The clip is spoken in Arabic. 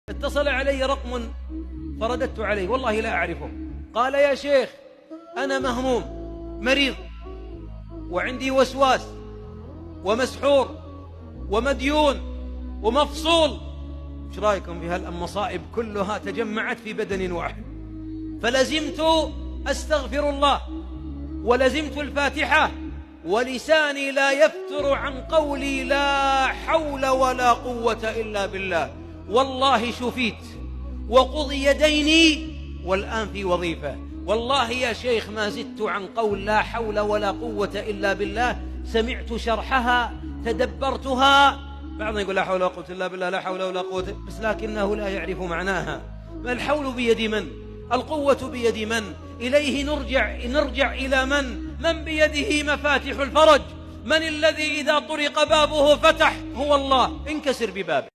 اتصل علي رقم فرددت عليه والله لا أعرفه. قال: يا شيخ، أنا مهموم مريض وعندي وسواس ومسحور ومديون ومفصول. ايش رايكم في هالمصائب كلها تجمعت في بدن واحد؟ فلزمت أستغفر الله ولزمت الفاتحة، ولساني لا يفتر عن قولي لا حول ولا قوة إلا بالله. والله شفيت وقضي ديني والآن في وظيفة. والله يا شيخ ما زدت عن قول لا حول ولا قوة إلا بالله. سمعت شرحها تدبرتها. بعضنا يقول لا حول ولا قوة إلا بالله، لا حول ولا قوة، بس لكنه لا يعرف معناها. ما الحول بيد من؟ القوة بيد من؟ إليه نرجع إلى من بيده مفاتيح الفرج؟ من الذي إذا طرق بابه فتح؟ هو الله. انكسر ببابه.